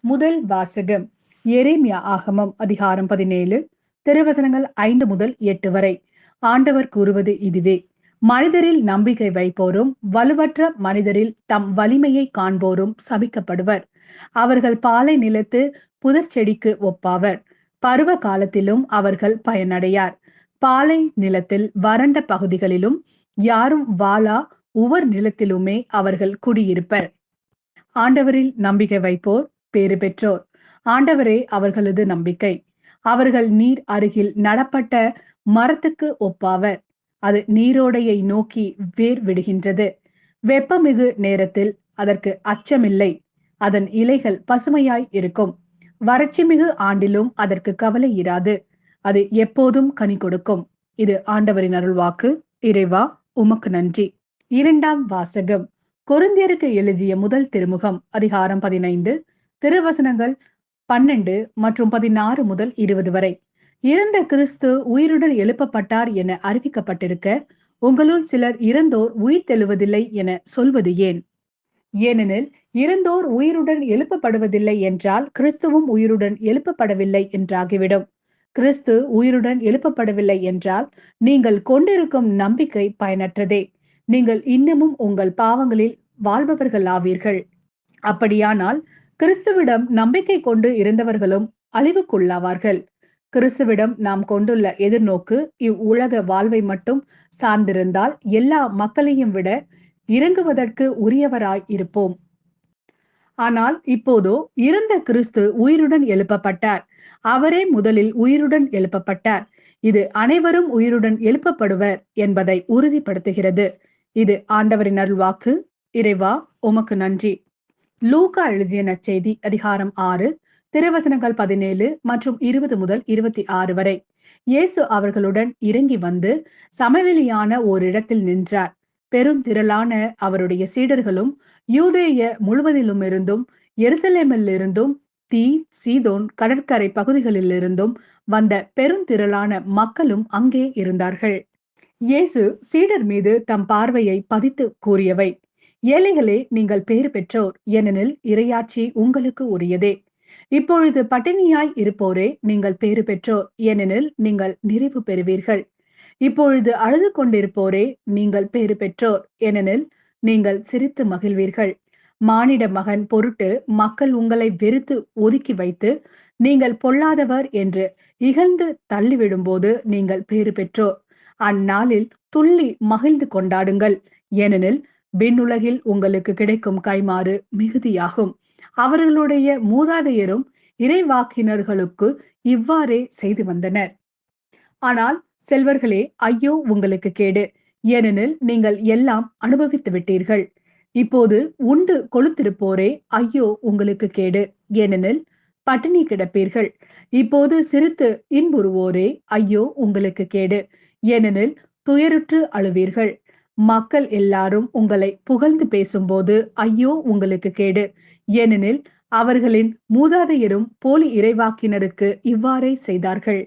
முதல் வாசகம் எரேமியா ஆகமம் அதிகாரம் 17 திருவசனங்கள் 5 முதல் 8 வரை. ஆண்டவர் கூறுவது இதுவே: மனிதரில் நம்பிக்கை வைப்போரும் வலுவற்ற மனிதரில் தம் வலிமையை காண்போரும் சபிக்கப்படுவர். அவர்கள் பாலை நிலத்து புதர் செடிக்கு ஒப்பாவர். பருவ காலத்திலும் அவர்கள் பயனடையார். பாலை நிலத்தில் வறண்ட பகுதிகளிலும் யாரும் வாளா உவர் நிலத்திலுமே அவர்கள் குடியிருப்பர். ஆண்டவரில் நம்பிக்கை வைப்போர் பேறு பெற்றோர். ஆண்டவரே அவர்களது நம்பிக்கை. அவர்கள் நீர் அருகில் நடப்பட்ட மரத்துக்கு ஒப்பாவர். அது நீரோடையை நோக்கி வேர் விடுகின்றது. வெப்பமிகு நேரத்தில் அதற்கு அச்சமில்லை. அதன் இலைகள் பசுமையாய் இருக்கும். வறட்சிமிகு ஆண்டிலும் அதற்கு கவலை இராது. அது எப்போதும் கனி கொடுக்கும். இது ஆண்டவரின் அருள்வாக்கு. இறைவா, உமக்கு நன்றி. இரண்டாம் வாசகம் கொரிந்தியருக்கு எழுதிய முதல் திருமுகம் அதிகாரம் 15 திருவசனங்கள் 12 மற்றும் 16 முதல் 20 வரை. இறந்த கிறிஸ்து உயிருடன் எழுப்பப்பட்டார் என அறிவிக்கப்பட்டிருக்க, உங்களுள் சிலர் இறந்தோர் உயிர் தெழுவதில்லை என சொல்வது ஏன்? ஏனெனில் இறந்தோர் உயிருடன் எழுப்பப்படுவதில்லை என்றால் கிறிஸ்துவும் உயிருடன் எழுப்பப்படவில்லை என்றாகிவிடும். கிறிஸ்து உயிருடன் எழுப்பப்படவில்லை என்றால் நீங்கள் கொண்டிருக்கும் நம்பிக்கை பயனற்றதே. நீங்கள் இன்னமும் உங்கள் பாவங்களில் வாழ்பவர்களாவீர்கள். அப்படியானால் கிறிஸ்துவிடம் நம்பிக்கை கொண்டு இருந்தவர்களும் அழிவுக்குள்ளாவார்கள். கிறிஸ்துவிடம் நாம் கொண்டுள்ள எதிர்நோக்கு இவ்வுலக வாழ்வை மட்டும் சார்ந்திருந்தால் எல்லா மக்களையும் விட இறங்குவதற்கு உரியவராய் இருப்போம். ஆனால் இப்போதோ இறந்த கிறிஸ்து உயிருடன் எழுப்பப்பட்டார். அவரே முதலில் உயிருடன் எழுப்பப்பட்டார். இது அனைவரும் உயிருடன் எழுப்பப்படுவர் என்பதை உறுதிப்படுத்துகிறது. இது ஆண்டவரின் அருள்வாக்கு. இறைவா, உமக்கு நன்றி. லூக்கா எழுதிய நற்செய்தி அதிகாரம் 6 திருவசனங்கள் 17 மற்றும் 20 முதல் 26 வரை. இயேசு அவர்களுடன் இறங்கி வந்து சமவெளியான ஓரிடத்தில் நின்றார். பெருந்திரளான அவருடைய சீடர்களும் யூதேய முழுவதிலுமிருந்தும் எருசலேமிலிருந்தும் தீர் சீதோன் கடற்கரை பகுதிகளிலிருந்தும் வந்த பெருந்திரளான மக்களும் அங்கே இருந்தார்கள். இயேசு சீடர் மீது தம் பார்வையை பதித்து கூறியவை: ஏழைகளே, நீங்கள் பேறு பெற்றோர், ஏனெனில் இறையாட்சி உங்களுக்கு உரியதே. இப்பொழுது பட்டினியாய் இருப்போரே, நீங்கள் பேறு பெற்றோர், ஏனெனில் நீங்கள் நிறைவு பெறுவீர்கள். இப்பொழுது அழுது கொண்டிருப்போரே, நீங்கள் பேறு பெற்றோர், ஏனெனில் நீங்கள் சிரித்து மகிழ்வீர்கள். மானிட மகன் பொருட்டு மக்கள் உங்களை வெறுத்து ஒதுக்கி வைத்து நீங்கள் பொல்லாதவர் என்று இகழ்ந்து தள்ளிவிடும்போது நீங்கள் பேறு பெற்றோர். அந்நாளில் துள்ளி மகிழ்ந்து கொண்டாடுங்கள், ஏனெனில் விண்ணுலகில் உங்களுக்கு கிடைக்கும் கைமாறு மிகுதியாகும். அவர்களுடைய மூதாதையரும் இறைவாக்கினர்களுக்கு இவ்வாறே செய்து வந்தனர். ஆனால் செல்வர்களே, ஐயோ உங்களுக்கு கேடு, ஏனெனில் நீங்கள் எல்லாம் அனுபவித்து விட்டீர்கள். இப்போது உண்டு கொழுத்திருப்போரே, ஐயோ உங்களுக்கு கேடு, ஏனெனில் பட்டினி கிடப்பீர்கள். இப்போது சிரித்து இன்புறுவோரே, ஐயோ உங்களுக்கு கேடு, ஏனெனில் துயருற்று அழுவீர்கள். மக்கள் எல்லாரும் உங்களை புகழ்ந்து பேசும்போது ஐயோ உங்களுக்கு கேடு, ஏனெனில் அவர்களின் மூதாதையரும் போலி இறைவாக்கினருக்கு இவ்வாறே செய்தார்கள்.